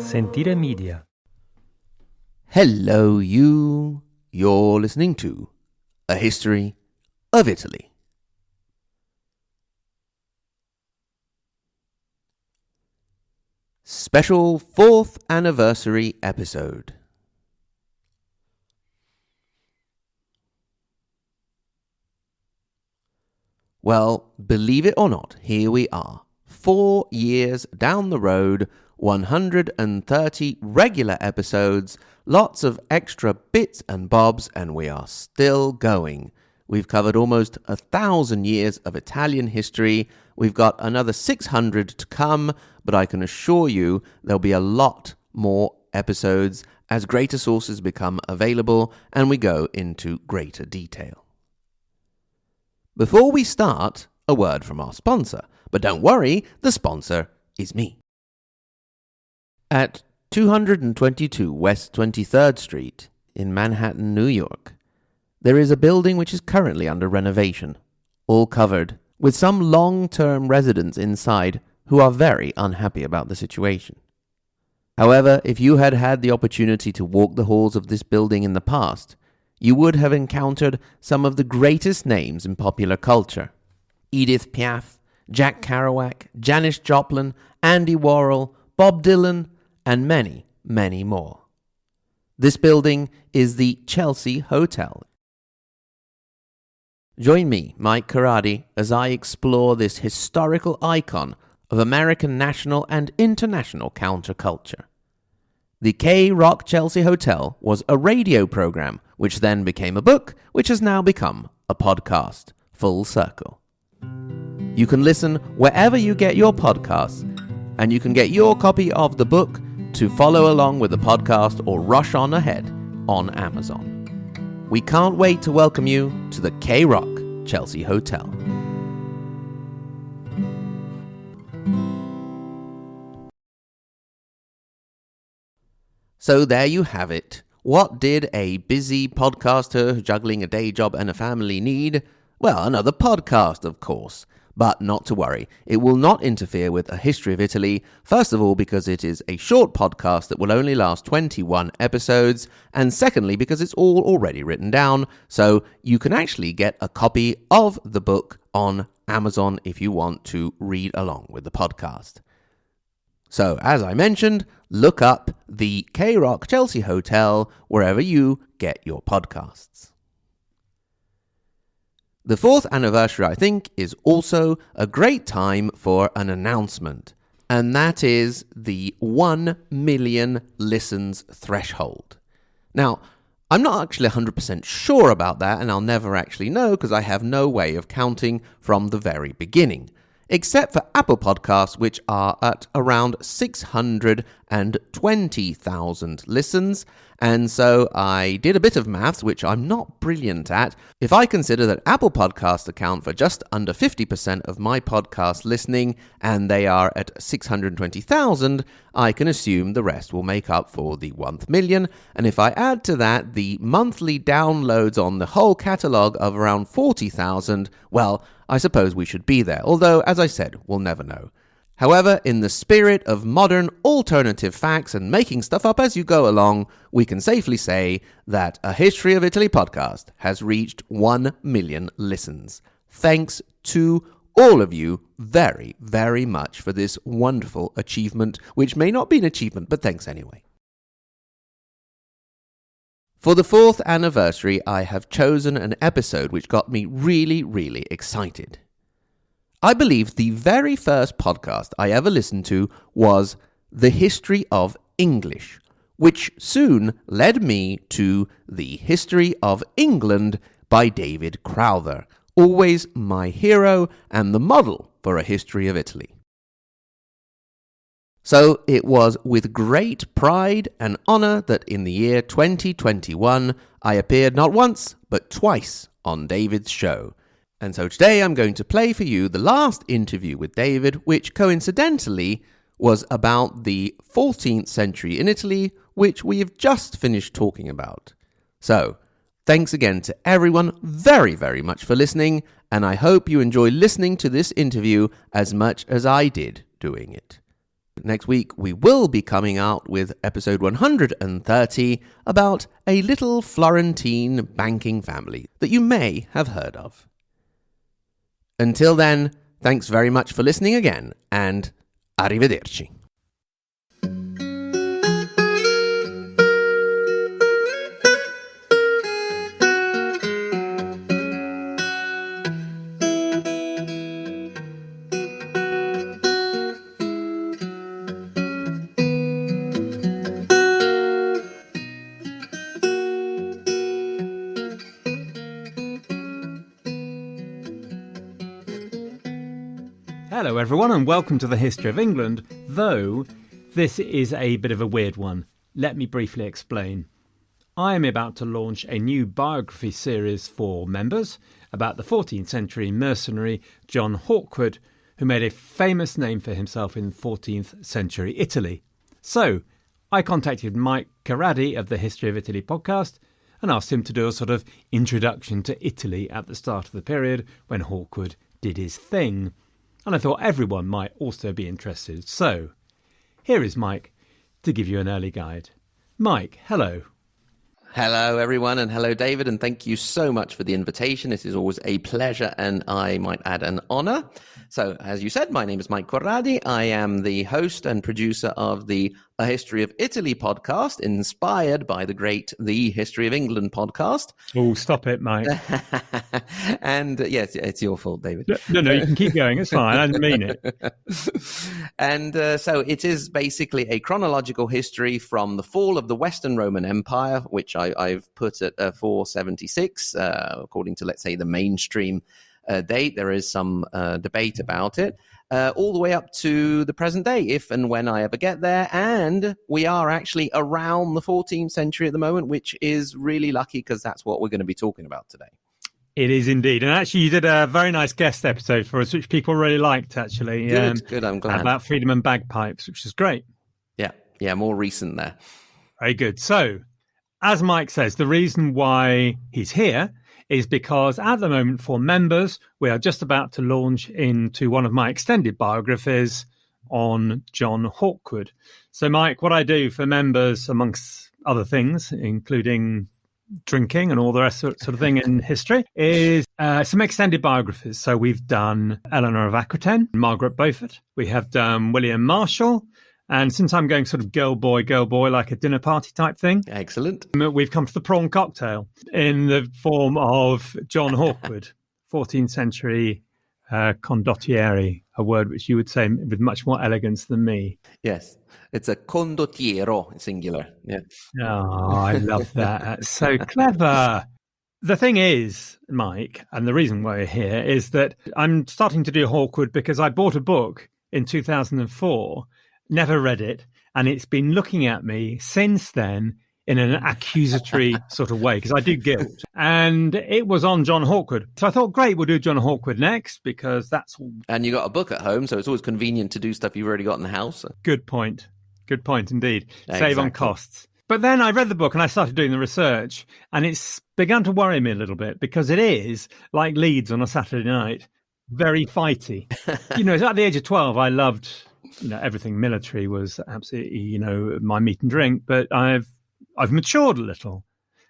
Sentire Media. Hello, you. You're listening to A History of Italy. Special 4th anniversary episode. Well, believe it or not, here we are. 4 years down the road, 130 regular episodes, lots of extra bits and bobs, and we are still going. We've covered almost 1,000 years of Italian history. We've got another 600 to come, but I can assure you there'll be a lot more episodes as greater sources become available and we go into greater detail. Before we start, a word from our sponsor. But don't worry, the sponsor is me. At 222 West 23rd Street in Manhattan, New York, there is a building which is currently under renovation, all covered, with some long-term residents inside who are very unhappy about the situation. However, if you had had the opportunity to walk the halls of this building in the past, you would have encountered some of the greatest names in popular culture. Edith Piaf, Jack Kerouac, Janis Joplin, Andy Warhol, Bob Dylan, and many, many more. This building is the Chelsea Hotel. Join me, Mike Carradi, as I explore this historical icon of American national and international counterculture. The K-Rock Chelsea Hotel was a radio program, which then became a book, which has now become a podcast, full circle. You can listen wherever you get your podcasts, and you can get your copy of the book to follow along with the podcast or rush on ahead on Amazon. We can't wait to welcome you to the K-Rock Chelsea Hotel. So there you have it. What did a busy podcaster juggling a day job and a family need? Well, another podcast, of course. But not to worry, it will not interfere with A History of Italy, first of all because it is a short podcast that will only last 21 episodes, and secondly because it's all already written down, so you can actually get a copy of the book on Amazon if you want to read along with the podcast. So, as I mentioned, look up the K-Rock Chelsea Hotel wherever you get your podcasts. The 4th anniversary, I think, is also a great time for an announcement, and that is the 1 million listens threshold. Now, I'm not actually 100% sure about that, and I'll never actually know because I have no way of counting from the very beginning, except for Apple Podcasts, which are at around 620,000 listens. And so I did a bit of maths, which I'm not brilliant at. If I consider that Apple Podcasts account for just under 50% of my podcast listening, and they are at 620,000, I can assume the rest will make up for the 1 million. And if I add to that the monthly downloads on the whole catalogue of around 40,000, well, I suppose we should be there. Although, as I said, we'll never know. However, in the spirit of modern alternative facts and making stuff up as you go along, we can safely say that A History of Italy podcast has reached 1 million listens. Thanks to all of you very, very much for this wonderful achievement, which may not be an achievement, but thanks anyway. For the 4th anniversary, I have chosen an episode which got me really, really excited. I believe the very first podcast I ever listened to was The History of English, which soon led me to The History of England by David Crowther, always my hero and the model for A History of Italy. So it was with great pride and honour that in the year 2021 I appeared not once but twice on David's show. And so today I'm going to play for you the last interview with David, which coincidentally was about the 14th century in Italy, which we have just finished talking about. So, thanks again to everyone very, very much for listening, and I hope you enjoy listening to this interview as much as I did doing it. Next week, we will be coming out with episode 130 about a little Florentine banking family that you may have heard of. Until then, thanks very much for listening again, and arrivederci. Hello everyone and welcome to the History of England, though this is a bit of a weird one. Let me briefly explain. I am about to launch a new biography series for members about the 14th century mercenary John Hawkwood, who made a famous name for himself in 14th century Italy. So I contacted Mike Carradi of the History of Italy podcast and asked him to do a sort of introduction to Italy at the start of the period when Hawkwood did his thing. And I thought everyone might also be interested. So, here is Mike to give you an early guide. Mike, hello. Hello, everyone, and hello, David, and thank you so much for the invitation. It is always a pleasure, and I might add an honor. So, as you said, my name is Mike Corradi. I am the host and producer of the A History of Italy podcast, inspired by the great The History of England podcast. Oh, stop it, Mike. And yes, it's your fault, David. No, you can keep going. It's fine. I didn't mean it. And so it is basically a chronological history from the fall of the Western Roman Empire, which I've put at 476, according to, let's say, the mainstream date. There is some debate about it, all the way up to the present day, if and when I ever get there. And we are actually around the 14th century at the moment, which is really lucky because that's what we're going to be talking about today. It is indeed. And actually, you did a very nice guest episode for us, which people really liked, actually. Good, I'm glad. About freedom and bagpipes, which is great. Yeah, more recent there. Very good. So, as Mike says, the reason why he's here is because at the moment for members, we are just about to launch into one of my extended biographies on John Hawkwood. So, Mike, what I do for members, amongst other things, including drinking and all the rest sort of thing in history, is some extended biographies. So we've done Eleanor of Aquitaine, Margaret Beaufort. We have done William Marshall. And since I'm going sort of girl boy, like a dinner party type thing. Excellent. We've come to the prawn cocktail in the form of John Hawkwood, 14th century condottieri, a word which you would say with much more elegance than me. Yes. It's a condottiero, singular. Yeah. Oh, I love that. That's so clever. The thing is, Mike, and the reason why we're here is that I'm starting to do Hawkwood because I bought a book in 2004, never read it, and it's been looking at me since then in an accusatory sort of way, because I do guilt. And it was on John Hawkwood. So I thought, great, we'll do John Hawkwood next, because that's... And you got a book at home, so it's always convenient to do stuff you've already got in the house. Good point. Good point, indeed. Exactly. Save on costs. But then I read the book and I started doing the research, and it's begun to worry me a little bit, because it is, like Leeds on a Saturday night, very fighty. At the age of 12, I loved, everything military was absolutely, my meat and drink, but I've matured a little,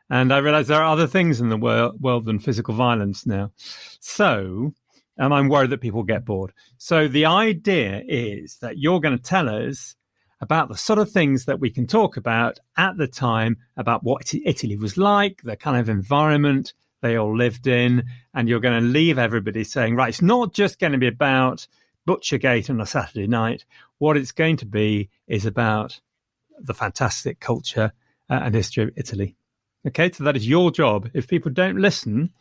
and I realize there are other things in the world than physical violence now. So, and I'm worried that people get bored. So the idea is that you're going to tell us about the sort of things that we can talk about at the time, about what Italy was like, the kind of environment they all lived in, and you're going to leave everybody saying, right, it's not just going to be about Butchergate on a Saturday night. What it's going to be is about the fantastic culture and history of Italy. Okay, so that is your job. If people don't listen,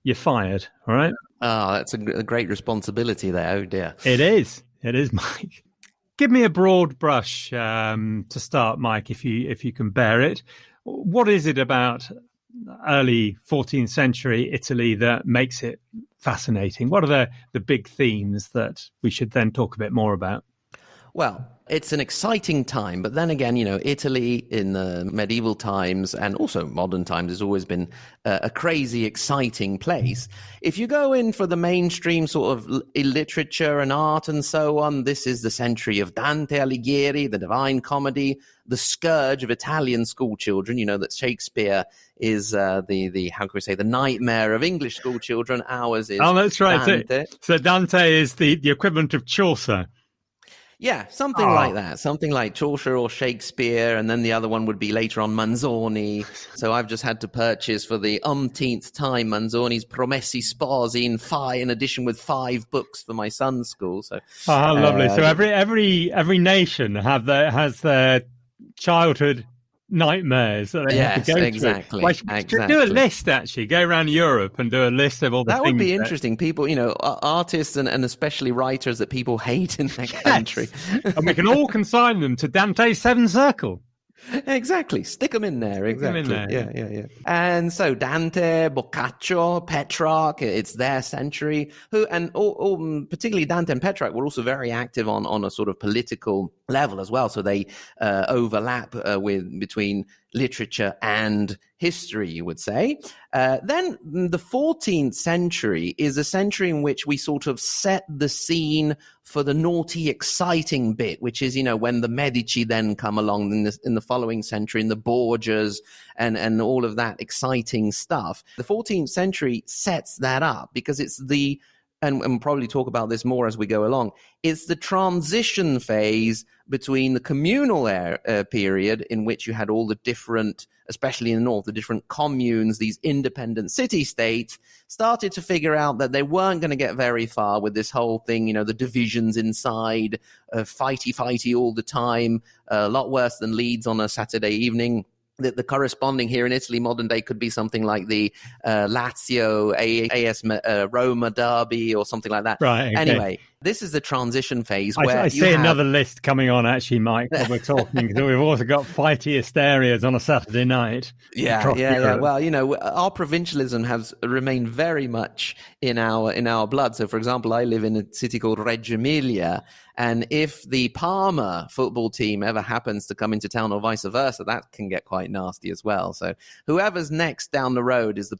you're fired, all right? Oh, that's a great responsibility there. Oh, dear. It is, Mike. Give me a broad brush to start, Mike, if you can bear it. What is it about early 14th century Italy that makes it fascinating? What are the big themes that we should then talk a bit more about? Well, it's an exciting time, but then again, Italy in the medieval times and also modern times has always been a crazy, exciting place. If you go in for the mainstream sort of literature and art and so on, this is the century of Dante Alighieri, the Divine Comedy, the scourge of Italian school children. That Shakespeare is the how can we say, the nightmare of English school children. Ours is that's right. Dante. So Dante is the equivalent of Chaucer. Yeah, something like that. Something like Chaucer or Shakespeare, and then the other one would be later on Manzoni. So I've just had to purchase for the umpteenth time Manzoni's Promessi Sposi in addition with 5 books for my son's school. So how lovely! So every nation has their childhood nightmares that they have to go exactly. through. Exactly. Do a list, actually. Go around Europe and do a list of all the things. That would be interesting. People, artists and especially writers that people hate in their country. And we can all consign them to Dante's Seven Circle. Exactly. Stick them in there. Exactly. Yeah. And so Dante, Boccaccio, Petrarch, it's their century. Particularly Dante and Petrarch were also very active on a sort of political level as well. So they overlap between literature and history, you would say. Then the 14th century is a century in which we sort of set the scene for the naughty, exciting bit, which is, when the Medici then come along in the following century, in the Borgias and all of that exciting stuff. The 14th century sets that up because it's and we'll probably talk about this more as we go along, it's the transition phase between the communal period in which you had all the different, especially in the north, the different communes, these independent city-states, started to figure out that they weren't going to get very far with this whole thing, the divisions inside, fighty all the time, a lot worse than Leeds on a Saturday evening. The corresponding here in Italy, modern day, could be something like the Lazio AS Roma derby or something like that. Right. Okay. Anyway, this is the transition phase where I see another list coming on, actually, Mike, while we're talking. We've also got fightiest areas on a Saturday night. Yeah. Well, our provincialism has remained very much in our blood. So, for example, I live in a city called Reggio Emilia, and if the Parma football team ever happens to come into town or vice versa, that can get quite nasty as well. So whoever's next down the road is the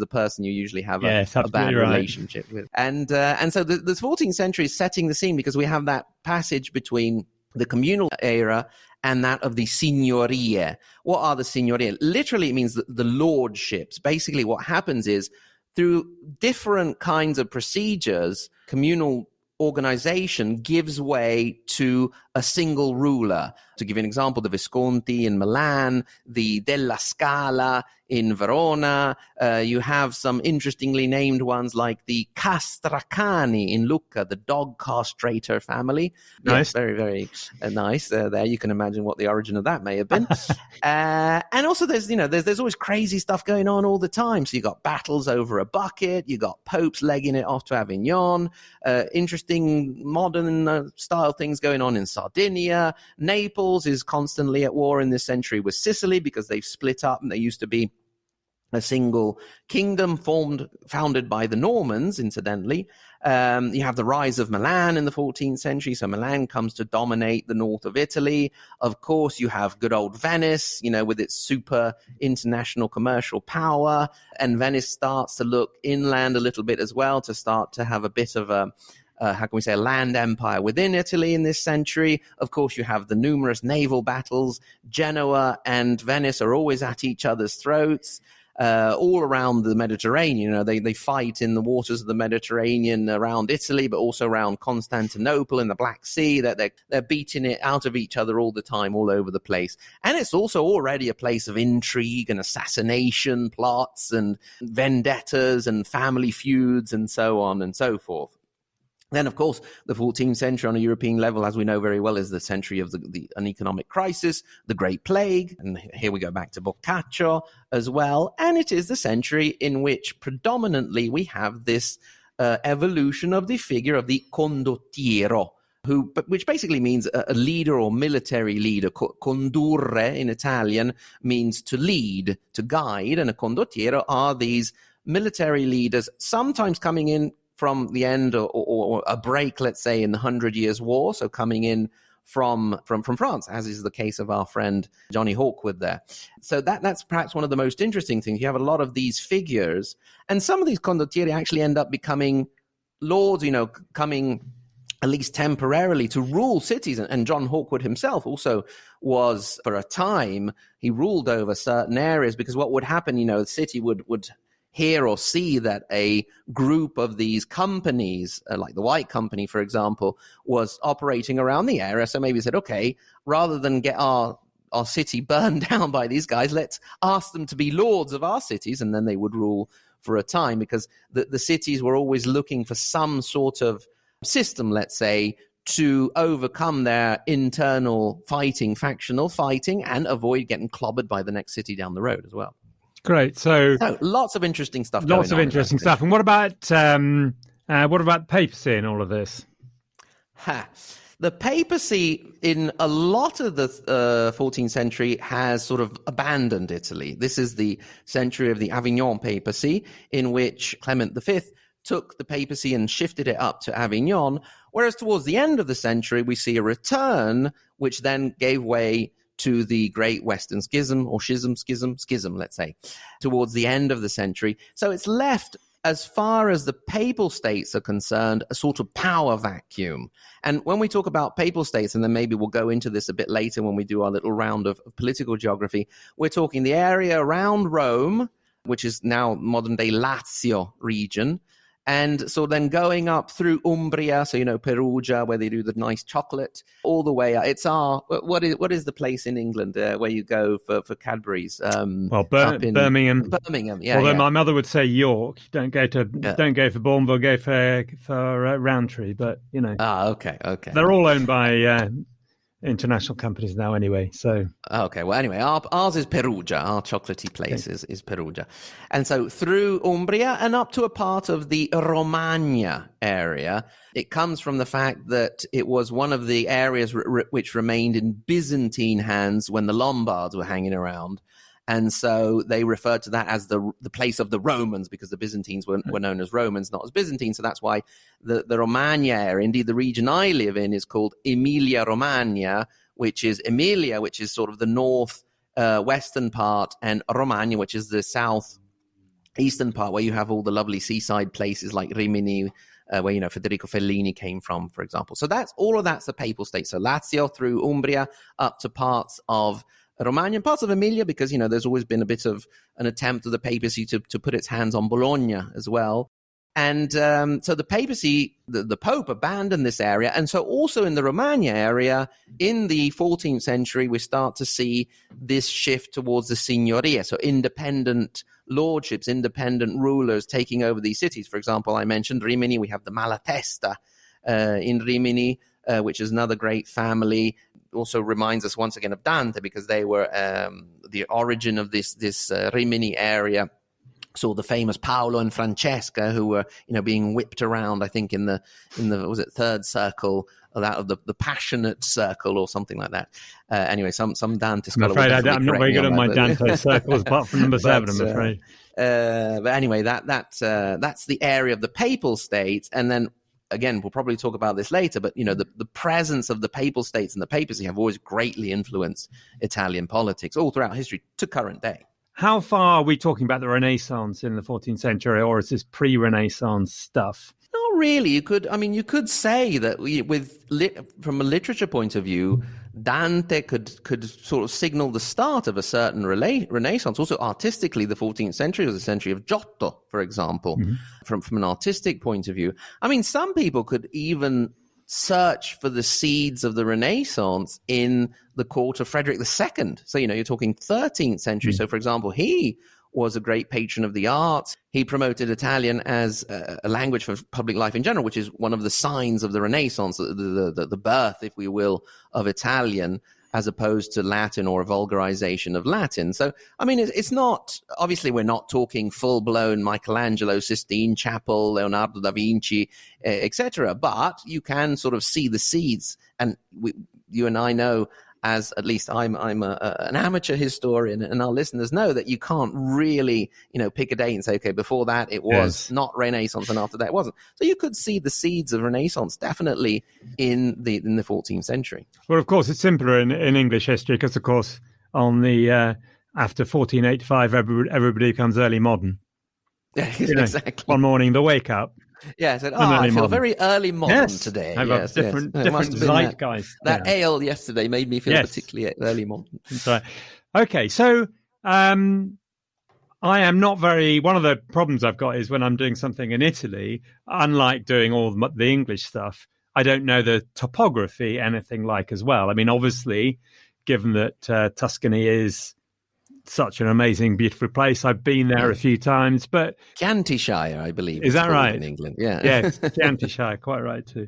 person you usually have a bad relationship with. And so the 14th century is setting the scene because we have that passage between the communal era and that of the signorie. What are the signorie? Literally, it means the lordships. Basically, what happens is through different kinds of procedures, communal organization gives way to a single ruler. To give you an example, the Visconti in Milan, the Della Scala in Verona. You have some interestingly named ones like the Castracani in Lucca, the dog castrator family. Nice. Yes, very, very nice. There, you can imagine what the origin of that may have been. And also, there's always crazy stuff going on all the time. So you got battles over a bucket. You got popes legging it off to Avignon. Interesting modern style things going on in Sardinia. Naples is constantly at war in this century with Sicily because they've split up, and they used to be a single kingdom founded by the Normans, incidentally. You have the rise of Milan in the 14th century. So Milan comes to dominate the north of Italy. Of course, you have good old Venice, with its super international commercial power. And Venice starts to look inland a little bit as well, to start to have a bit of a land empire within Italy in this century. Of course, you have the numerous naval battles. Genoa and Venice are always at each other's throats. All around the Mediterranean, they fight in the waters of the Mediterranean around Italy, but also around Constantinople in the Black Sea. They're beating it out of each other all the time, all over the place. And it's also already a place of intrigue and assassination plots and vendettas and family feuds and so on and so forth. Then, of course, the 14th century on a European level, as we know very well, is the century of an economic crisis, the Great Plague. And here we go back to Boccaccio as well. And it is the century in which predominantly we have this evolution of the figure of the condottiero, which basically means a leader or military leader. Condurre in Italian means to lead, to guide. And a condottiero are these military leaders, sometimes coming in from the end or a break, let's say, in the 100 Years' War, so coming in from France, as is the case of our friend Johnny Hawkwood there. So that's perhaps one of the most interesting things. You have a lot of these figures, and some of these condottieri actually end up becoming lords, coming at least temporarily to rule cities. And John Hawkwood himself also was, for a time, he ruled over certain areas, because what would happen, the city would hear or see that a group of these companies, like the White Company, for example, was operating around the area. So maybe said, okay, rather than get our city burned down by these guys, let's ask them to be lords of our cities, and then they would rule for a time, because the cities were always looking for some sort of system, let's say, to overcome their internal factional fighting, and avoid getting clobbered by the next city down the road as well. Great. So lots of interesting stuff. Lots of interesting stuff. And what about the papacy in all of this? The papacy in a lot of the 14th century has sort of abandoned Italy. This is the century of the Avignon papacy, in which Clement V took the papacy and shifted it up to Avignon, whereas towards the end of the century, we see a return, which then gave way to the Great Western Schism, or schism, let's say, towards the end of the century. So it's left, as far as the papal states are concerned, a sort of power vacuum. And when we talk about papal states, and then maybe we'll go into this a bit later when we do our little round of political geography, we're talking the area around Rome, which is now modern-day Lazio region, and so then going up through Umbria, so, Perugia, where they do the nice chocolate, all the way up. It's what is the place in England where you go for Cadbury's? Birmingham. Birmingham, yeah. Although my mother would say York. Don't go for Bourneville, go for Rowntree. But, okay. They're all owned by international companies now anyway. So okay, well, anyway, ours is Perugia. Our chocolatey place is Perugia. And so through Umbria and up to a part of the Romagna area, it comes from the fact that it was one of the areas which remained in Byzantine hands when the Lombards were hanging around. And so they referred to that as the place of the Romans, because the Byzantines were known as Romans, not as Byzantines. So that's why the Romagna area, indeed the region I live in, is called Emilia-Romagna, which is Emilia, which is sort of the north western part, and Romagna, which is the south eastern part, where you have all the lovely seaside places like Rimini, where Federico Fellini came from, for example. So that's the papal state. So Lazio through Umbria up to parts of Romagna and parts of Emilia, because there's always been a bit of an attempt of the papacy to put its hands on Bologna as well. And so the papacy, the Pope, abandoned this area. And so also in the Romagna area, in the 14th century, we start to see this shift towards the signoria, so independent lordships, independent rulers taking over these cities. For example, I mentioned Rimini. We have the Malatesta in Rimini, which is another great family. Also reminds us once again of Dante, because they were the origin of this Rimini area. So the famous Paolo and Francesca, who were being whipped around, I think in the was it third circle, or that of the passionate circle, or something like that. Anyway, some Dante scholar. I'm afraid I'm not very good at my Dante circles, apart from number 7. I'm afraid. But anyway, that's the area of the papal states, and then. Again, we'll probably talk about this later, but, the presence of the papal states and the papacy have always greatly influenced Italian politics all throughout history to current day. How far are we talking about the Renaissance in the 14th century, or is this pre-Renaissance stuff? Not really. You could say that from a literature point of view, Dante could sort of signal the start of a certain Renaissance. Also, artistically, the 14th century was a century of Giotto, for example, from an artistic point of view. Some people could even search for the seeds of the Renaissance in the court of Frederick II. So, you're talking 13th century. So, for example, he was a great patron of the arts. He promoted Italian as a language for public life in general, which is one of the signs of the Renaissance, the birth, if we will, of Italian, as opposed to Latin or a vulgarization of Latin. So, it's not, obviously we're not talking full-blown Michelangelo, Sistine Chapel, Leonardo da Vinci, etc., but you can sort of see the seeds. And you and I know as at least I'm an amateur historian, and our listeners know that you can't really, pick a date and say, okay, before that it was not Renaissance, and after that it wasn't. So you could see the seeds of Renaissance definitely in the 14th century. Well, of course, it's simpler in English history because, of course, on the after 1485, everybody becomes early modern. Exactly. One morning, they wake up. Yeah, I said, I feel very early modern today. I've got different zeitgeist. That ale yesterday made me feel particularly early modern. That's right. Okay, so I am not one of the problems I've got is when I'm doing something in Italy, unlike doing all the English stuff, I don't know the topography anything like as well. I mean, obviously, given that Tuscany is such an amazing, beautiful place. I've been there a few times, but Chianti-shire, I believe. Is that right? In England, yeah. Yeah, Chianti-shire, quite right too.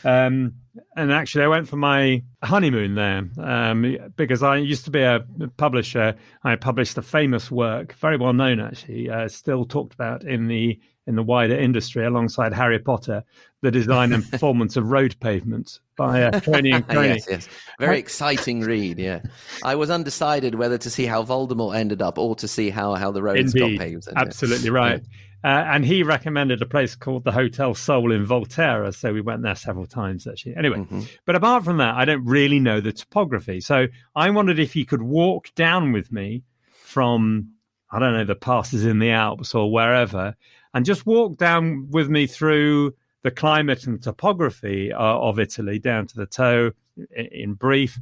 And actually, I went for my honeymoon there because I used to be a publisher. I published a famous work, very well known actually, still talked about in the wider industry, alongside Harry Potter, the design and performance of road pavements by Coney and Coney. Yes. Very exciting read, yeah. I was undecided whether to see how Voldemort ended up or to see how the roads got paved. Absolutely right. Yeah. And he recommended a place called the Hotel Soul in Volterra, so we went there several times, actually. Anyway, but apart from that, I don't really know the topography. So I wondered if you could walk down with me from, I don't know, the passes in the Alps or wherever, and just walk down with me through the climate and topography of Italy down to the toe in brief.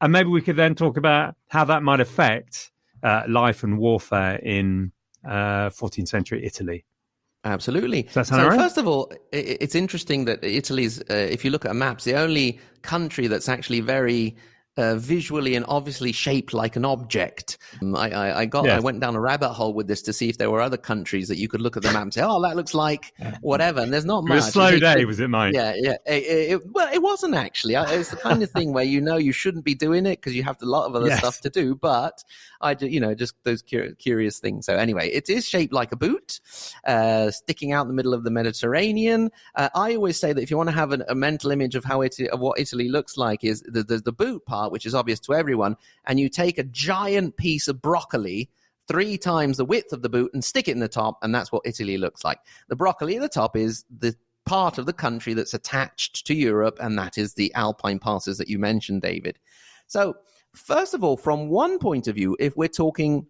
And maybe we could then talk about how that might affect life and warfare in 14th century Italy. Absolutely. So right? First of all, it's interesting that Italy's, if you look at maps, the only country that's actually very visually and obviously shaped like an object. I went down a rabbit hole with this to see if there were other countries that you could look at the map and say, oh, that looks like whatever. And there's not much. It was a slow day, was it, Mike? Yeah. Well, it wasn't actually. It's the kind of thing where you shouldn't be doing it because you have a lot of other stuff to do. But I do, just those curious things. So anyway, it is shaped like a boot, sticking out in the middle of the Mediterranean. I always say that if you want to have a mental image of what Italy looks like, is the boot part, which is obvious to everyone, and you take a giant piece of broccoli 3 times the width of the boot and stick it in the top, and that's what Italy looks like. The broccoli at the top is the part of the country that's attached to Europe, and that is the Alpine passes that you mentioned, David. So first of all, from one point of view, if we're talking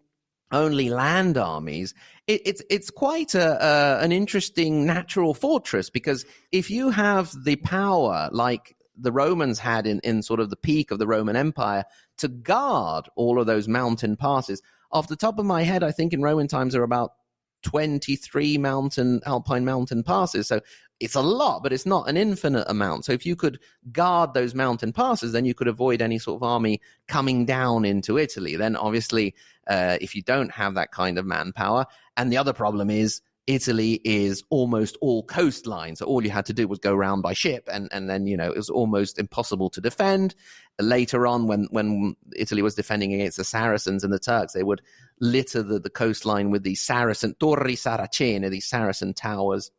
only land armies, it's quite an interesting natural fortress, because if you have the power like the Romans had in sort of the peak of the Roman Empire to guard all of those mountain passes. Off the top of my head, I think in Roman times there are about 23 alpine mountain passes. So it's a lot, but it's not an infinite amount. So if you could guard those mountain passes, then you could avoid any sort of army coming down into Italy. Then obviously, if you don't have that kind of manpower, and the other problem is Italy is almost all coastline, so all you had to do was go around by ship, and then it was almost impossible to defend. Later on, when Italy was defending against the Saracens and the Turks, they would litter the coastline with these Torri Saracene, these Saracen towers,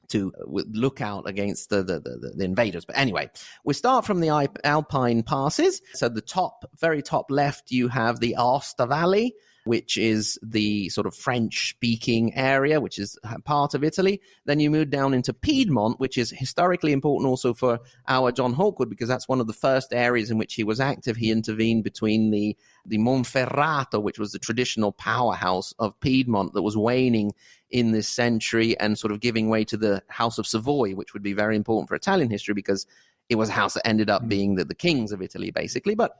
to look out against the invaders. But anyway, we start from the Alpine passes. So the very top left, you have the Aosta Valley, which is the sort of French-speaking area, which is part of Italy. Then you move down into Piedmont, which is historically important also for our John Hawkwood, because that's one of the first areas in which he was active. He intervened between the Monferrato, which was the traditional powerhouse of Piedmont that was waning in this century and sort of giving way to the House of Savoy, which would be very important for Italian history because it was a house that ended up being the kings of Italy, basically. But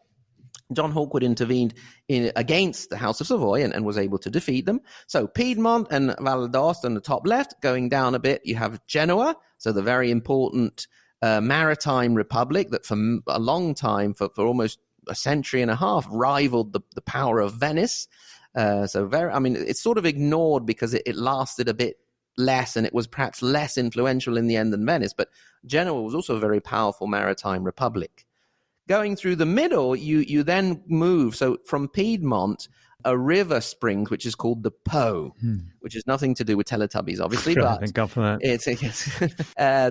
John Hawkwood intervened against the House of Savoy and was able to defeat them. So Piedmont and Val d'Aosta on the top left. Going down a bit, you have Genoa, so the very important maritime republic that for a long time, for almost a century and a half, rivaled the power of Venice. It's sort of ignored because it lasted a bit less and it was perhaps less influential in the end than Venice. But Genoa was also a very powerful maritime republic. Going through the middle, you then move. So from Piedmont, a river springs, which is called the Po, which has nothing to do with Teletubbies, obviously. Sure, but thank God for that.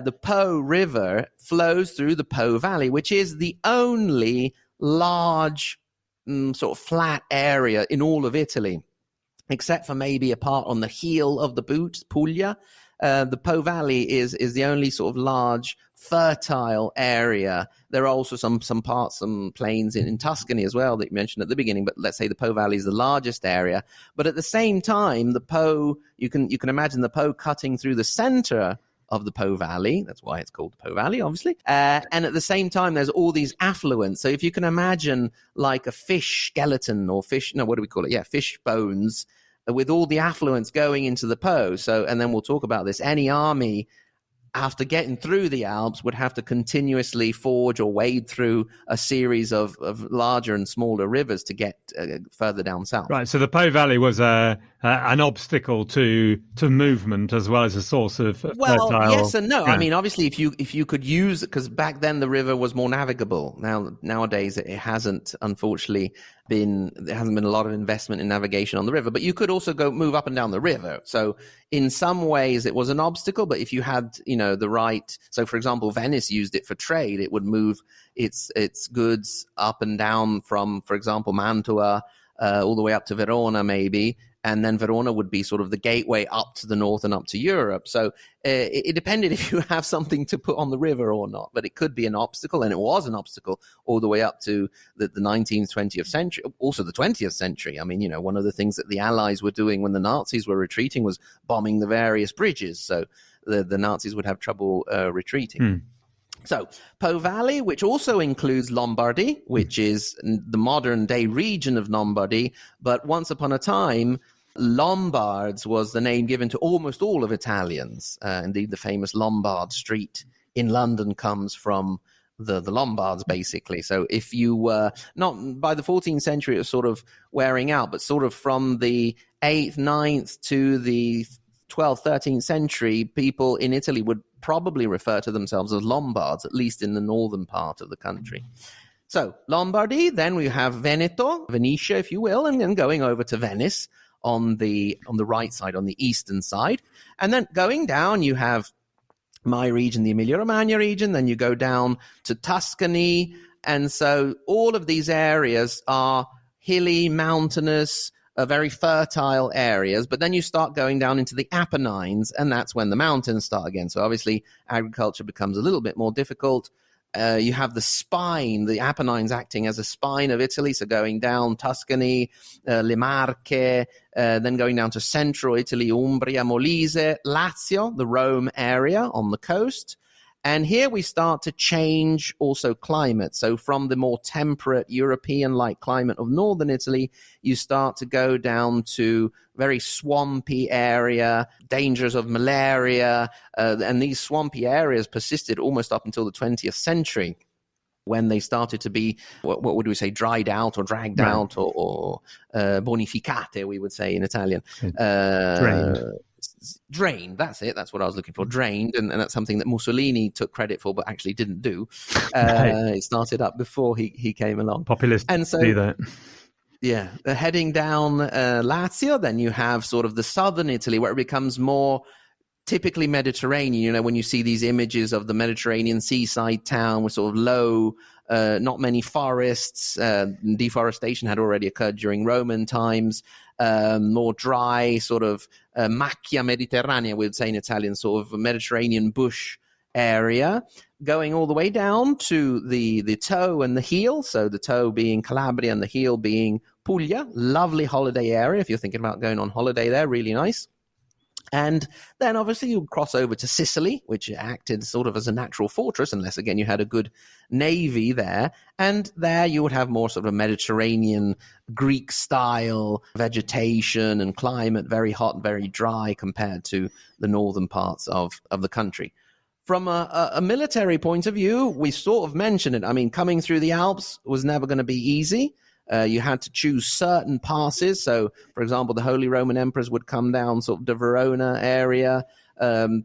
The Po River flows through the Po Valley, which is the only large sort of flat area in all of Italy, except for maybe a part on the heel of the boot, Puglia. The Po Valley is the only sort of large fertile area. There are also some parts, some plains in Tuscany as well that you mentioned at the beginning, but let's say the Po Valley is the largest area. But at the same time, the Po, you can imagine the Po cutting through the center of the Po Valley. That's why it's called the Po Valley, obviously. And at the same time, there's all these affluents. So if you can imagine like a fish skeleton or fish bones with all the affluents going into the Po. So, and then we'll talk about this. Any army, after getting through the Alps, would have to continuously forge or wade through a series of larger and smaller rivers to get further down south. Right. So the Po Valley was an obstacle to movement as well as a source of fertile. Yes and no. Yeah. I mean, obviously, if you could use, because back then the river was more navigable. Nowadays it hasn't, unfortunately, there hasn't been a lot of investment in navigation on the river, but you could also move up and down the river. So in some ways it was an obstacle, but if you had, the right, so for example, Venice used it for trade. It would move its goods up and down from, for example, Mantua, all the way up to Verona maybe, and then Verona would be sort of the gateway up to the north and up to Europe. So it depended if you have something to put on the river or not, but it could be an obstacle, and it was an obstacle all the way up to the 19th, 20th century, also the 20th century. I mean, one of the things that the Allies were doing when the Nazis were retreating was bombing the various bridges, so the Nazis would have trouble retreating. So Po Valley, which also includes Lombardy, which is the modern day region of Lombardy, but once upon a time, Lombards was the name given to almost all of Italians. Indeed, the famous Lombard Street in London comes from the Lombards, basically. So if you were not by the 14th century, it was sort of wearing out, but sort of from the 8th, 9th to the 12th, 13th century, people in Italy would probably refer to themselves as Lombards, at least in the northern part of the country. So Lombardy, then we have Veneto, Venetia, if you will, and then going over to Venice on the right side, on the eastern side. And then going down, you have my region, the Emilia-Romagna region, then you go down to Tuscany. And so all of these areas are hilly, mountainous, very fertile areas, but then you start going down into the Apennines, and that's when the mountains start again. So obviously agriculture becomes a little bit more difficult. You have the spine, the Apennines acting as a spine of Italy, so going down Tuscany, Le Marche, then going down to central Italy, Umbria, Molise, Lazio, the Rome area on the coast. And here we start to change also climate. So from the more temperate European-like climate of northern Italy, you start to go down to very swampy area, dangers of malaria. And these swampy areas persisted almost up until the 20th century, when they started to be, what would we say, dried out or dragged out or bonificate, we would say in Italian. Drained, that's it. That's what I was looking for. Drained, and that's something that Mussolini took credit for, but actually didn't do. It started up before he came along. Populists and so, do that. Yeah, heading down Lazio, then you have sort of the southern Italy, where it becomes more typically Mediterranean. When you see these images of the Mediterranean seaside town with sort of low, not many forests, deforestation had already occurred during Roman times, more dry, sort of macchia mediterranea, we would say in Italian, sort of Mediterranean bush area, going all the way down to the toe and the heel. So the toe being Calabria and the heel being Puglia. Lovely holiday area if you're thinking about going on holiday there, really nice. And then obviously you cross over to Sicily, which acted sort of as a natural fortress, unless again you had a good navy there. And there you would have more sort of Mediterranean Greek style vegetation and climate, very hot and very dry compared to the northern parts of the country. From a military point of view, we sort of mentioned it. I mean, coming through the Alps was never going to be easy. You had to choose certain passes. So, for example, the Holy Roman Emperors would come down sort of the Verona area.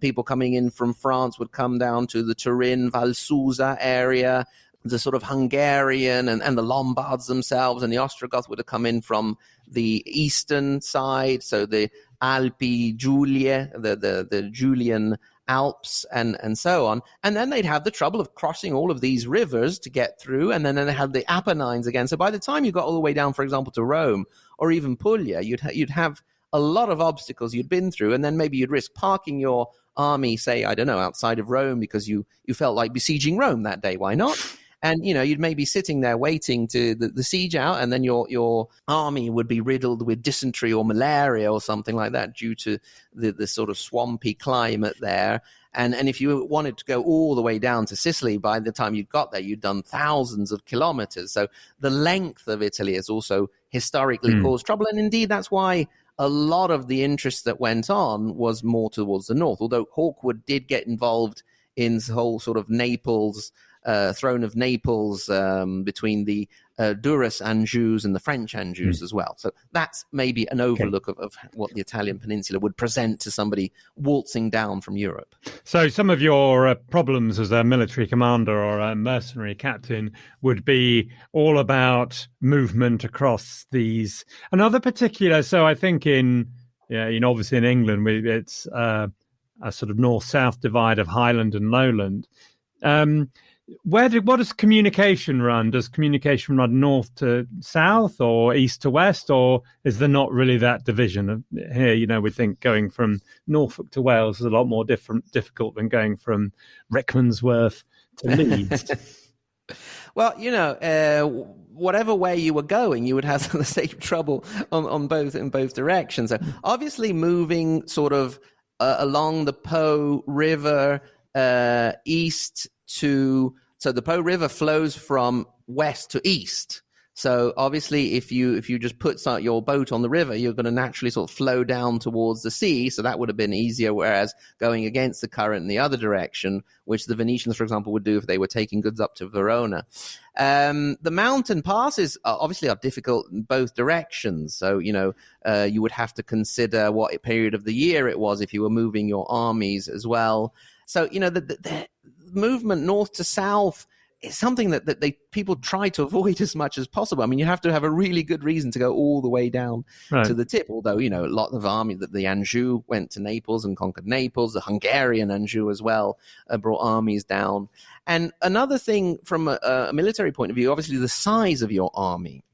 People coming in from France would come down to the Turin, Val Susa area. The sort of Hungarian and the Lombards themselves and the Ostrogoths would have come in from the eastern side. So the Alpi Giulie, the Julian Alps and so on. And then they'd have the trouble of crossing all of these rivers to get through. And then they had the Apennines again. So by the time you got all the way down, for example, to Rome or even Puglia, you'd have a lot of obstacles you'd been through. And then maybe you'd risk parking your army, say, I don't know, outside of Rome because you felt like besieging Rome that day. Why not? And, you'd maybe sitting there waiting to the siege out, and then your army would be riddled with dysentery or malaria or something like that due to the sort of swampy climate there. And if you wanted to go all the way down to Sicily, by the time you got there, you'd done thousands of kilometers. So the length of Italy has also historically caused trouble. And indeed, that's why a lot of the interest that went on was more towards the north, although Hawkwood did get involved in the whole sort of Naples, throne of Naples, between the Duras Anjous and the French Anjous as well. So that's maybe an overlook of what the Italian peninsula would present to somebody waltzing down from Europe. So some of your problems as a military commander or a mercenary captain would be all about movement across these. Another particular, so I think obviously in England, it's a sort of north-south divide of highland and lowland. What does communication run? Does communication run north to south or east to west, or is there not really that division? Here, we think going from Norfolk to Wales is a lot more difficult than going from Rickmansworth to Leeds. Well, whatever way you were going, you would have the same trouble in both directions. So obviously moving sort of along the Po River east so the Po River flows from west to east. So obviously, if you just put your boat on the river, you're going to naturally sort of flow down towards the sea. So that would have been easier. Whereas going against the current in the other direction, which the Venetians, for example, would do if they were taking goods up to Verona. The mountain passes obviously are difficult in both directions. So, you would have to consider what period of the year it was if you were moving your armies as well. So, the movement north to south is something that people try to avoid as much as possible. I mean, you have to have a really good reason to go all the way down to the tip. Although, a lot of the Anjou went to Naples and conquered Naples. The Hungarian Anjou as well brought armies down. And another thing from a military point of view, obviously the size of your army.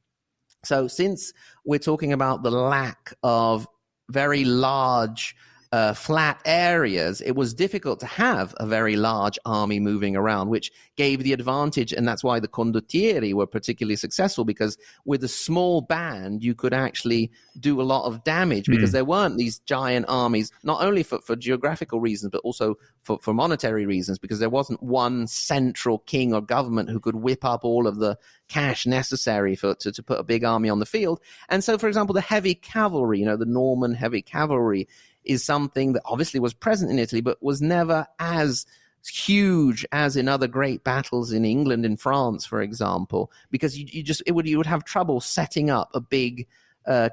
So since we're talking about the lack of very large flat areas, it was difficult to have a very large army moving around, which gave the advantage. And that's why the condottieri were particularly successful, because with a small band, you could actually do a lot of damage because there weren't these giant armies, not only for geographical reasons, but also for monetary reasons, because there wasn't one central king or government who could whip up all of the cash necessary to put a big army on the field. And so, for example, the heavy cavalry, the Norman heavy cavalry, is something that obviously was present in Italy, but was never as huge as in other great battles in England and France, for example, because you would have trouble setting up a big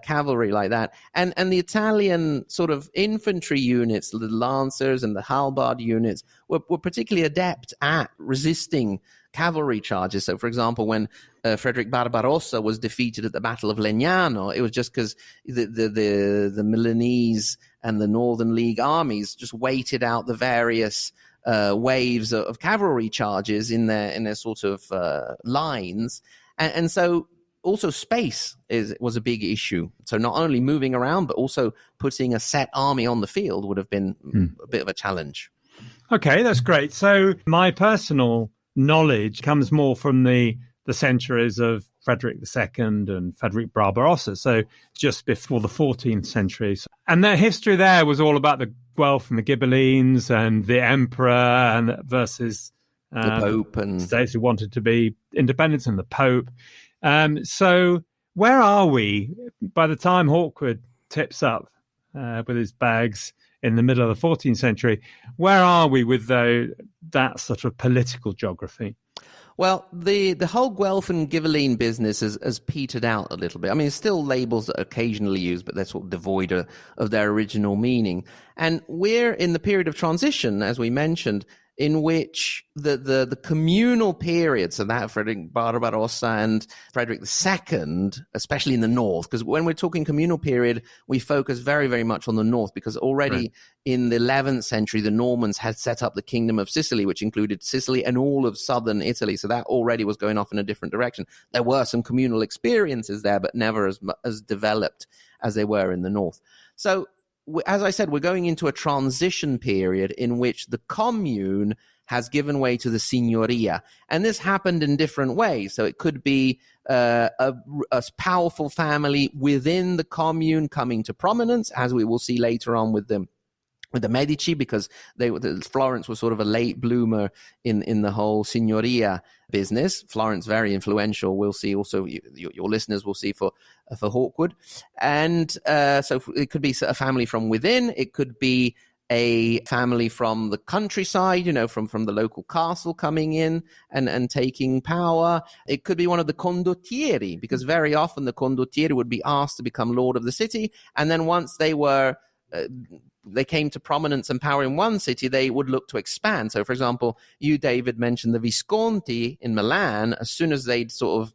cavalry like that. And the Italian sort of infantry units, the lancers and the halberd units, were particularly adept at resisting cavalry charges. So, for example, when Frederick Barbarossa was defeated at the Battle of Legnano, it was just because the Milanese and the Northern League armies just waited out the various waves of cavalry charges in their sort of lines, and so also space was a big issue. So not only moving around, but also putting a set army on the field would have been a bit of a challenge. Okay, that's great. So my personal knowledge comes more from the centuries of Frederick II and Frederick Barbarossa, so just before the 14th century. And their history there was all about the Guelph and the Ghibellines and the emperor and versus the Pope and states who wanted to be independent, and the Pope. So where are we by the time Hawkwood tips up with his bags in the middle of the 14th century? Where are we with that sort of political geography? Well, the whole Guelph and Ghibelline business has petered out a little bit. I mean, it's still labels that are occasionally used, but they're sort of devoid of their original meaning. And we're in the period of transition, as we mentioned. in which the communal period, so that Frederick Barbarossa and Frederick II, especially in the north, because when we're talking communal period, we focus very, very much on the north, because already in the 11th century, the Normans had set up the Kingdom of Sicily, which included Sicily and all of southern Italy. So that already was going off in a different direction. There were some communal experiences there, but never as developed as they were in the north. So as I said, we're going into a transition period in which the commune has given way to the signoria. And this happened in different ways. So it could be a powerful family within the commune coming to prominence, as we will see later on with the Medici, because Florence was sort of a late bloomer in the whole signoria business. Florence, very influential. We'll see also, your listeners will see for Hawkwood. And so it could be a family from within. It could be a family from the countryside, from the local castle coming in and taking power. It could be one of the condottieri, because very often the condottieri would be asked to become lord of the city. And then once they came to prominence and power in one city, they would look to expand. So, for example, you, David, mentioned the Visconti in Milan. As soon as they'd sort of,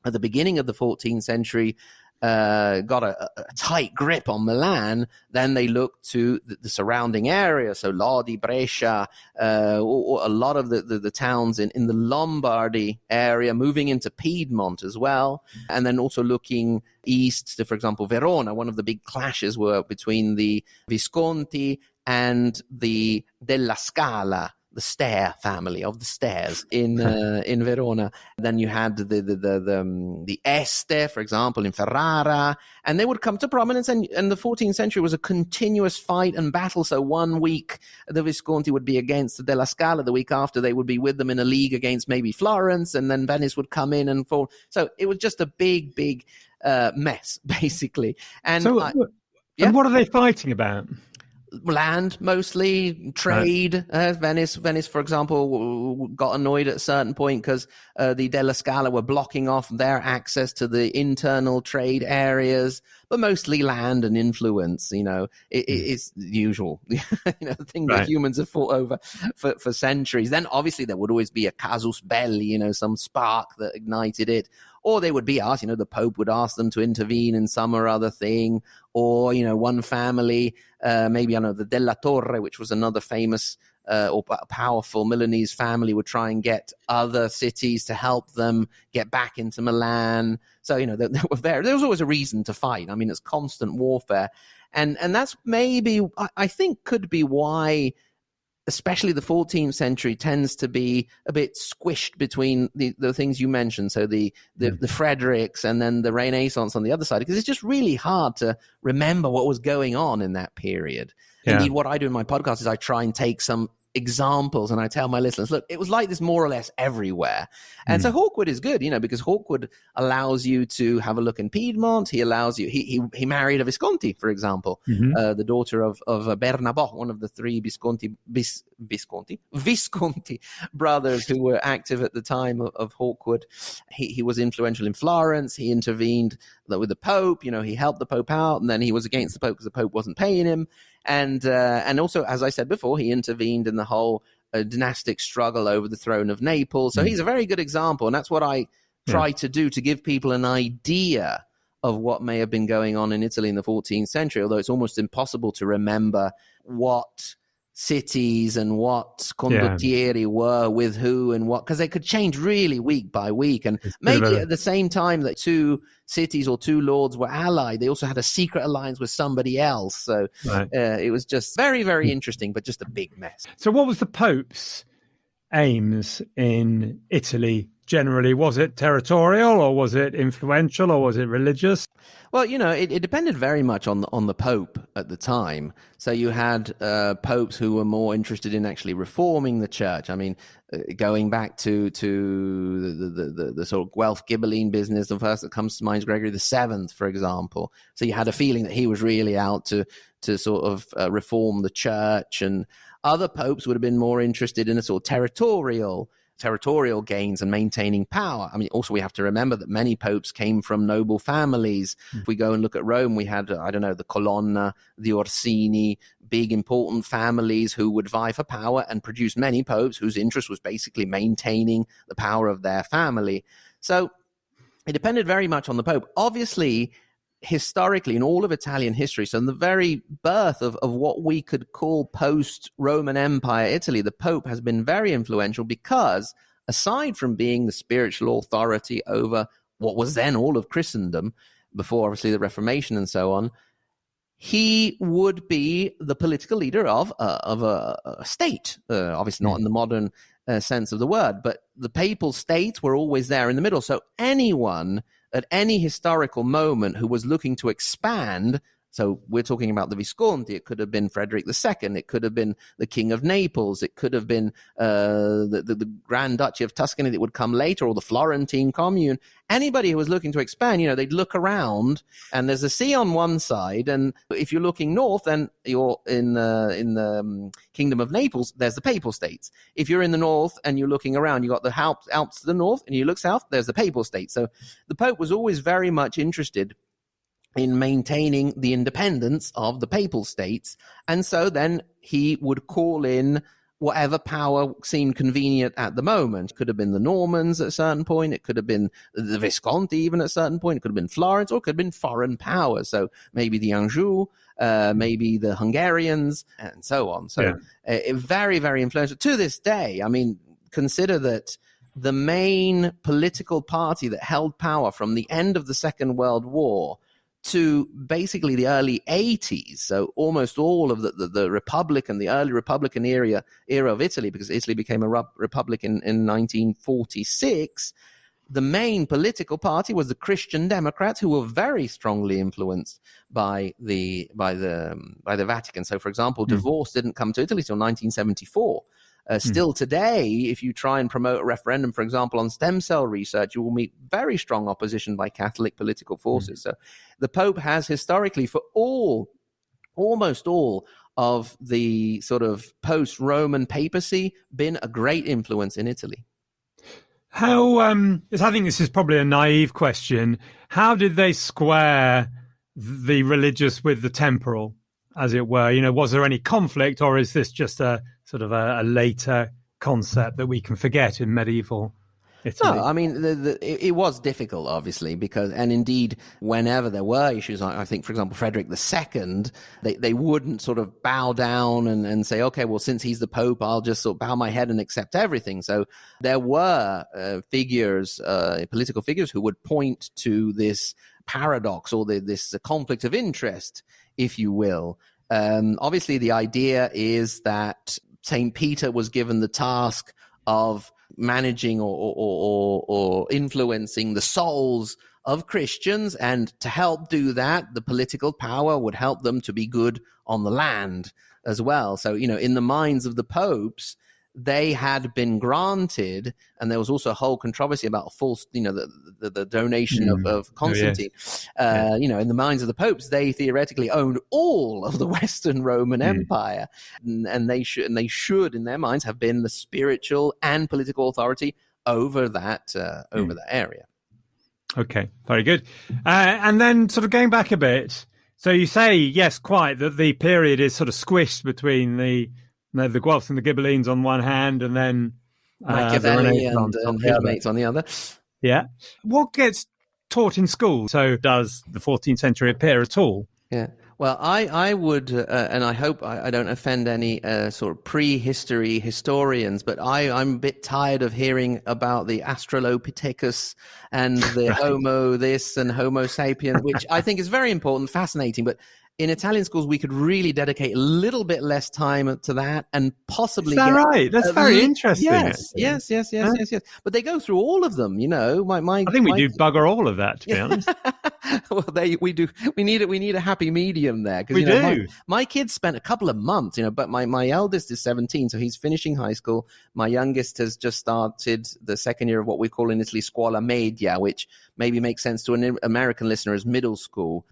at the beginning of the 14th century, got a tight grip on Milan, then they looked to the surrounding area, so Lodi, Brescia, or a lot of the towns in the Lombardy area, moving into Piedmont as well, and then also looking east to, for example, Verona. One of the big clashes were between the Visconti and the Della Scala, the Stair family of the stairs in Verona. Then you had the Este, for example, in Ferrara, and they would come to prominence. And the 14th century was a continuous fight and battle. So one week the Visconti would be against the Della Scala, the week after they would be with them in a league against maybe Florence, and then Venice would come in and fall. So it was just a big mess, basically. And and what are they fighting about? Land, mostly trade. Venice, for example, got annoyed at a certain point because the Della Scala were blocking off their access to the internal trade areas, but mostly land and influence. It's usual, the thing that humans have fought over for centuries. Then obviously there would always be a casus belli, some spark that ignited it. Or they would be asked, the Pope would ask them to intervene in some or other thing. Or, one family, maybe, the Della Torre, which was another famous or powerful Milanese family, would try and get other cities to help them get back into Milan. So, they were there. There was always a reason to fight. I mean, it's constant warfare. And that's maybe, I think, could be why especially the 14th century tends to be a bit squished between the things you mentioned. So the Fredericks and then the Renaissance on the other side, because it's just really hard to remember what was going on in that period. Yeah. Indeed, what I do in my podcast is I try and take some examples and I tell my listeners, look, it was like this more or less everywhere. And so Hawkwood is good, because Hawkwood allows you to have a look in Piedmont. He allows you, he married a Visconti, for example, the daughter of Bernabò, one of the three Visconti brothers who were active at the time of Hawkwood. He was influential in Florence. He intervened with the Pope, he helped the Pope out, and then he was against the Pope because the Pope wasn't paying him. And also, as I said before, he intervened in the whole dynastic struggle over the throne of Naples. So he's a very good example. And that's what I try to do, to give people an idea of what may have been going on in Italy in the 14th century, although it's almost impossible to remember what cities and what condottieri were with who and what, because they could change really week by week. And maybe at the same time that two cities or two lords were allied, they also had a secret alliance with somebody else. So it was just very, very interesting, but just a big mess. So what was the Pope's aims in Italy generally? Was it territorial, or was it influential, or was it religious? Well, it depended very much on the Pope at the time. So you had popes who were more interested in actually reforming the church. I mean, going back to the sort of Guelph Ghibelline business, the first that comes to mind is Gregory VII, for example. So you had a feeling that he was really out to sort of reform the church, and other popes would have been more interested in a sort of territorial territorial gains and maintaining power. I mean, also we have to remember that many popes came from noble families. If we go and look at Rome, we had, I don't know, the Colonna, the Orsini, big important families who would vie for power and produce many popes whose interest was basically maintaining the power of their family. So it depended very much on the Pope. Obviously, historically, in all of Italian history, so in the very birth of what we could call post-Roman Empire Italy, the Pope has been very influential because, aside from being the spiritual authority over what was then all of Christendom, before obviously the Reformation and so on, he would be the political leader of a state, obviously not in the modern sense of the word, but the papal states were always there in the middle. So anyone at any historical moment who was looking to expand, so we're talking about the Visconti, it could have been Frederick II, it could have been the King of Naples, it could have been the Grand Duchy of Tuscany that would come later, or the Florentine Commune. Anybody who was looking to expand, they'd look around, and there's a sea on one side, and if you're looking north, then you're in the Kingdom of Naples, there's the Papal States. If you're in the north and you're looking around, you've got the Alps to the north, and you look south, there's the Papal States. So the Pope was always very much interested in maintaining the independence of the Papal States, and so then he would call in whatever power seemed convenient at the moment. It could have been the Normans at a certain point, it could have been the Visconti even at a certain point, it could have been Florence, or it could have been foreign powers, so maybe the Anjou, maybe the Hungarians, and so on. So very, very influential. To this day, I mean, consider that the main political party that held power from the end of the Second World War to basically the early 80s, so almost all of the Republican, the early Republican era of Italy, because Italy became a republic in 1946, the main political party was the Christian Democrats, who were very strongly influenced by the Vatican. So, for example, divorce didn't come to Italy till 1974. Still today, if you try and promote a referendum, for example, on stem cell research, you will meet very strong opposition by Catholic political forces. So the Pope has historically, for almost all of the sort of post-Roman papacy, been a great influence in Italy. How, I think this is probably a naive question. How did they square the religious with the temporal, as it were? Was there any conflict, or is this just a sort of a later concept that we can forget in medieval Italy? No, I mean, it was difficult, obviously, and indeed, whenever there were issues, I think, for example, Frederick II, they wouldn't sort of bow down and say, okay, well, since he's the Pope, I'll just sort of bow my head and accept everything. So there were political figures who would point to this paradox, or this conflict of interest, if you will. Obviously, the idea is that St. Peter was given the task of managing or influencing the souls of Christians, and to help do that, the political power would help them to be good on the land as well. So, in the minds of the popes, they had been granted, and there was also a whole controversy about the donation of Constantine. In the minds of the popes, they theoretically owned all of the Western Roman Empire, and they should, in their minds, have been the spiritual and political authority over that area. Okay, very good. And then, sort of going back a bit, so you say, yes, quite, that the period is sort of squished between the Guelphs and the Ghibellines on one hand, and then Machiavelli and his mates on the other. Yeah. What gets taught in school? So does the 14th century appear at all? Yeah. Well, I would, and I hope I don't offend any sort of prehistory historians, but I'm a bit tired of hearing about the Australopithecus and the Homo this and Homo sapien, which I think is very important, fascinating, but in Italian schools, we could really dedicate a little bit less time to that, and possibly. Is that right? That's very interesting. Yes. But they go through all of them. I think we do bugger all of that, to be honest. Well, we do. We need a happy medium there. We do. My kids spent a couple of months, but my eldest is 17, so he's finishing high school. My youngest has just started the second year of what we call in Italy scuola media, which maybe makes sense to an American listener as middle school.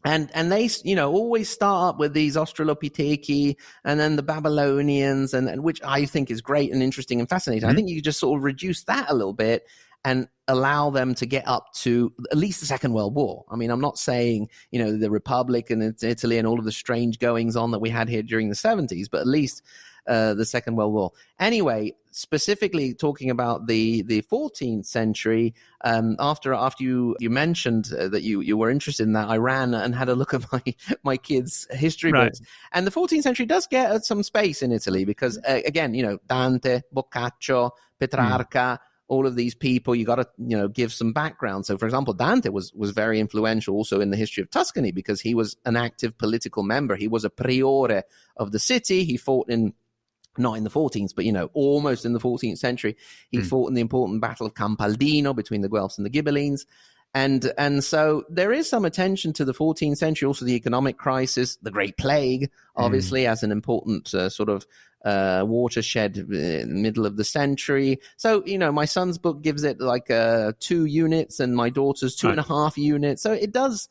And they, always start up with these Australopitheci and then the Babylonians, and which I think is great and interesting and fascinating. I think you just sort of reduce that a little bit and allow them to get up to at least the Second World War. I mean, I'm not saying, the Republic and Italy and all of the strange goings on that we had here during the 70s, but at least the Second World War. Anyway, specifically talking about the 14th century, after you mentioned that you were interested in that, I ran and had a look at my kids' history books. And the 14th century does get some space in Italy because, again, Dante, Boccaccio, Petrarca, all of these people, you got to, give some background. So, for example, Dante was very influential also in the history of Tuscany because he was an active political member. He was a priore of the city. He fought not in the 14th, but, almost in the 14th century. He fought in the important Battle of Campaldino between the Guelphs and the Ghibellines. And so there is some attention to the 14th century, also the economic crisis, the Great Plague, obviously, as an important sort of watershed in the middle of the century. So, my son's book gives it like 2 units and my daughter's 2.5 units. So it does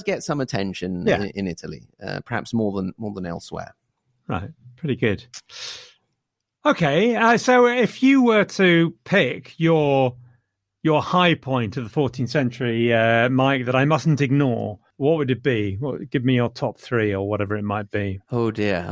get some attention in Italy, perhaps more than elsewhere. Right. Pretty good. Okay. So if you were to pick your high point of the 14th century, Mike, that I mustn't ignore, what would it be? Give me your top 3 or whatever it might be. Oh dear.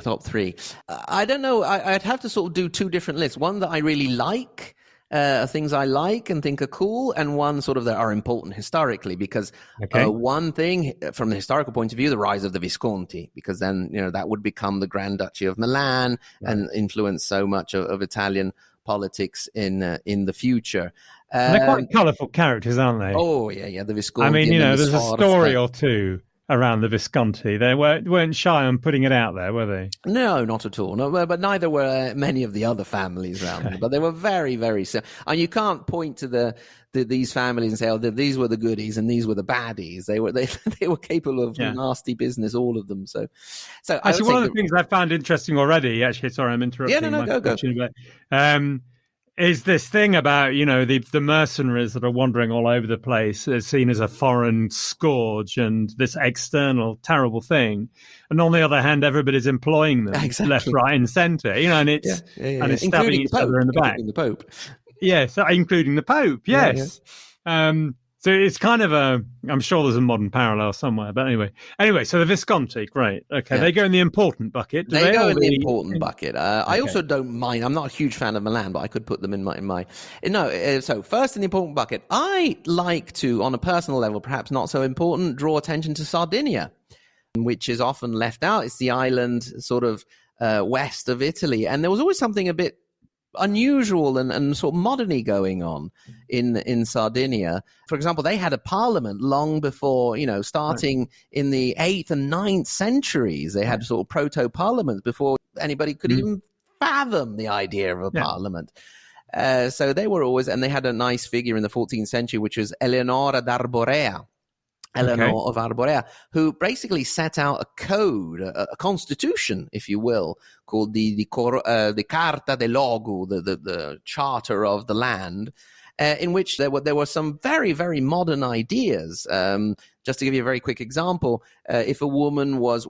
Top 3. I don't know. I'd have to sort of do 2 different lists. One that I really like, things I like and think are cool, and one sort of that are important historically, because one thing from the historical point of view, the rise of the Visconti, because then, that would become the Grand Duchy of Milan and influence so much of Italian politics in the future. They're quite colourful characters, aren't they? Oh, yeah, the Visconti. I mean, there's a story or two around the Visconti. They weren't shy on putting it out there, were they? No, not at all. No, but neither were many of the other families around them. But they were very, very similar. And you can't point to these families and say, oh, these were the goodies and these were the baddies. They were capable of nasty business, all of them. So actually, one of the things I found interesting already. Actually, sorry, I'm interrupting. Yeah, no, go. Is this thing about, the mercenaries that are wandering all over the place is seen as a foreign scourge and this external terrible thing. And on the other hand, everybody's employing them left, right and centre, and it's and it's stabbing each other in the back. The Pope. Yes, including the Pope, yes. Yeah. So it's kind of I'm sure there's a modern parallel somewhere, but anyway, so the Visconti, great. Okay, they go in the important bucket. They go in the important bucket. I also don't mind. I'm not a huge fan of Milan, but I could put them in my. No, so first in the important bucket, I like to, on a personal level, perhaps not so important, draw attention to Sardinia, which is often left out. It's the island sort of west of Italy, and there was always something a bit unusual and sort of moderny going on in Sardinia. For example, they had a parliament long before, starting in the 8th and 9th centuries. They had sort of proto-parliaments before anybody could even fathom the idea of a parliament. So they were always, and they had a nice figure in the 14th century, which was Eleonora d'Arborea. Eleanor of Arborea, who basically set out a code, a constitution, if you will, called the Carta del Logu, the Charter of the Land, in which there were some very, very modern ideas. Just to give you a very quick example, if a woman was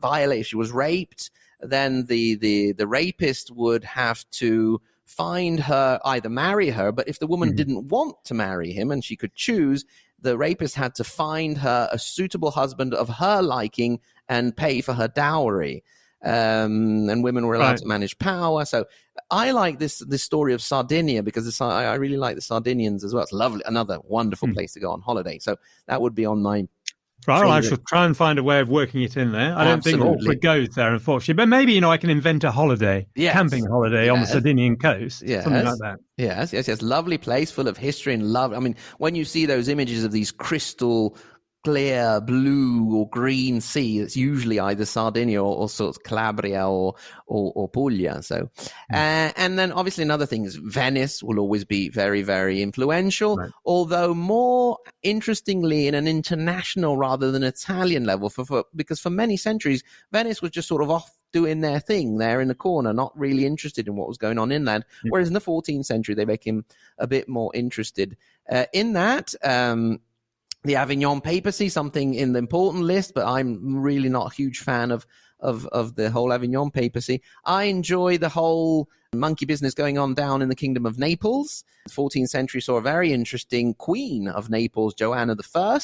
violated, she was raped, then the rapist would have to find her, either marry her, but if the woman didn't want to marry him and she could choose, the rapist had to find her a suitable husband of her liking and pay for her dowry. And women were allowed to manage power. So I like this story of Sardinia because I really like the Sardinians as well. It's lovely, another wonderful place to go on holiday. So that would be on my... Right, I shall try and find a way of working it in there. I don't think Auckland goes there, unfortunately. But maybe, I can invent a holiday, camping holiday on the Sardinian coast, something like that. Yes. Lovely place full of history and love. I mean, when you see those images of these crystal clear blue or green sea, it's usually either Sardinia or sort of Calabria or Puglia. So, and then obviously another thing is Venice will always be very, very influential, although more interestingly in an international rather than Italian level, because for many centuries, Venice was just sort of off doing their thing there in the corner, not really interested in what was going on inland. Whereas in the 14th century, they became a bit more interested in that. the Avignon papacy, something in the important list, but I'm really not a huge fan of the whole Avignon papacy. I enjoy the whole monkey business going on down in the Kingdom of Naples. The 14th century saw a very interesting queen of Naples, Joanna I.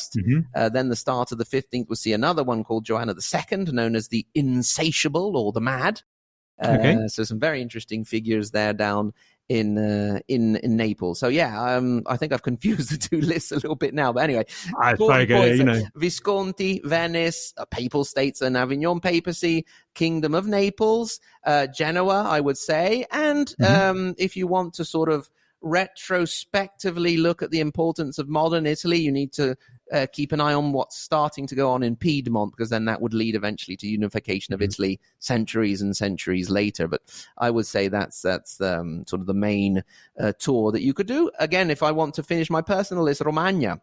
Then the start of the 15th will see another one called Joanna II, known as the Insatiable or the Mad. So some very interesting figures there down in Naples. So yeah, I think I've confused the two lists a little bit now. But anyway, Visconti, Venice, Papal States and Avignon papacy, Kingdom of Naples, Genoa, I would say. And if you want to sort of retrospectively look at the importance of modern Italy, you need to keep an eye on what's starting to go on in Piedmont, because then that would lead eventually to unification of Italy centuries and centuries later. But I would say that's sort of the main tour that you could do. Again, if I want to finish my personal list, Romagna.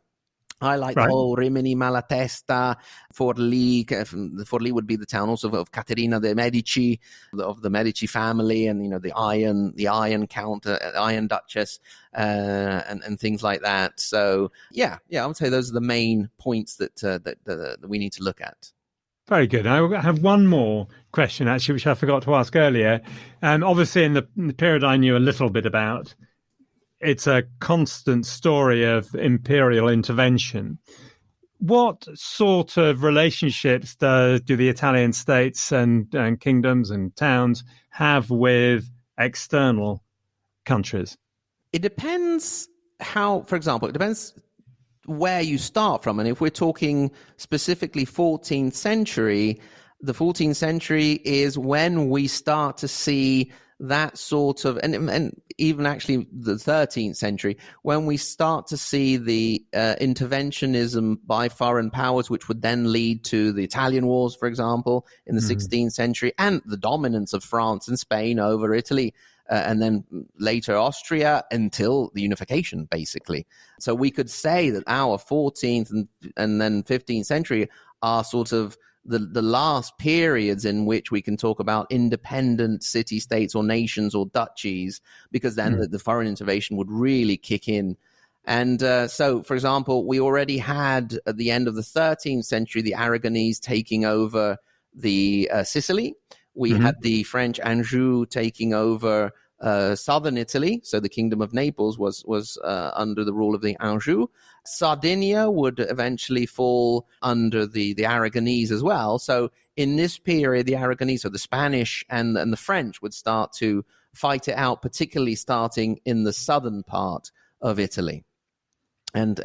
I like the whole Rimini, Malatesta, Forlì. Forlì would be the town also of Caterina de' Medici, of the Medici family, and the Iron Count, Iron Duchess, and things like that. So yeah, I would say those are the main points that we need to look at. Very good. I have one more question, actually, which I forgot to ask earlier. Obviously, in the period I knew a little bit about, it's a constant story of imperial intervention. What sort of relationships do the Italian states and kingdoms and towns have with external countries? It depends for example, it depends where you start from. And if we're talking specifically 14th century, the 14th century is when we start to see that sort of, and even actually the 13th century, when we start to see the interventionism by foreign powers, which would then lead to the Italian wars, for example, in the 16th century, and the dominance of France and Spain over Italy, and then later Austria, until the unification, basically. So we could say that our 14th and then 15th century are sort of the last periods in which we can talk about independent city-states or nations or duchies, because then the foreign intervention would really kick in. And so, for example, we already had, at the end of the 13th century, the Aragonese taking over the Sicily. We had the French Anjou taking over southern Italy. So the Kingdom of Naples was under the rule of the Anjou. Sardinia would eventually fall under the Aragonese as well. So in this period, the Aragonese, so the Spanish and the French, would start to fight it out, particularly starting in the southern part of Italy. And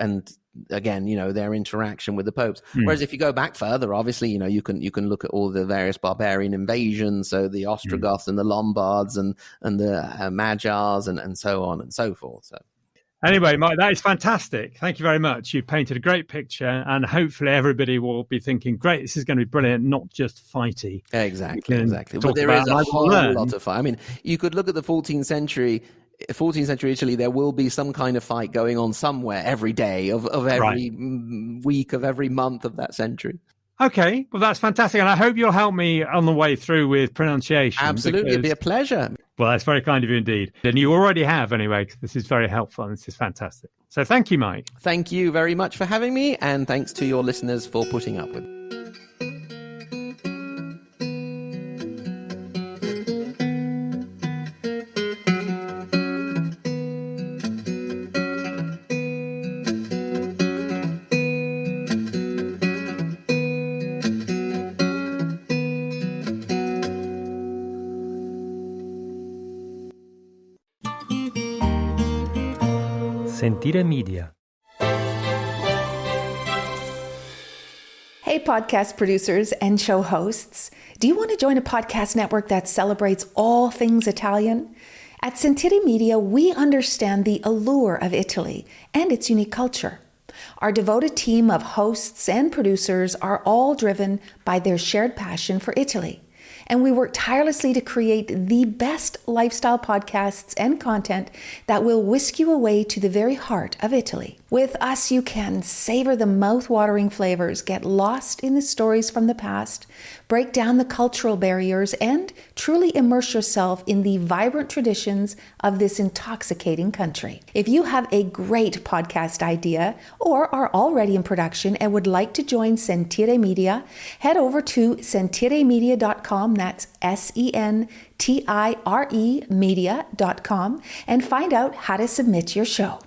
again, their interaction with the popes. Whereas if you go back further, obviously, you can look at all the various barbarian invasions, so the Ostrogoths and the Lombards and the Magyars and so on and so forth. So. Anyway, Mike, that is fantastic. Thank you very much. You painted a great picture, and hopefully everybody will be thinking, great, this is going to be brilliant, not just fighty. Exactly. But there is a whole lot of fight. I mean, you could look at the 14th century Italy. There will be some kind of fight going on somewhere every day of every week of every month of that century. Okay, well, that's fantastic. And I hope you'll help me on the way through with pronunciation. Absolutely, it'd be a pleasure. Well, that's very kind of you indeed. And you already have anyway. This is very helpful and this is fantastic. So thank you, Mike. Thank you very much for having me. And thanks to your listeners for putting up with me. Sentire Media. Hey, podcast producers and show hosts. Do you want to join a podcast network that celebrates all things Italian? At Sentire Media, we understand the allure of Italy and its unique culture. Our devoted team of hosts and producers are all driven by their shared passion for Italy. and we work tirelessly to create the best lifestyle podcasts and content that will whisk you away to the very heart of Italy. With us, you can savor the mouth-watering flavors, get lost in the stories from the past, break down the cultural barriers, and truly immerse yourself in the vibrant traditions of this intoxicating country. If you have a great podcast idea or are already in production and would like to join Sentire Media, head over to sentiremedia.com, that's SENTIRE media.com, and find out how to submit your show.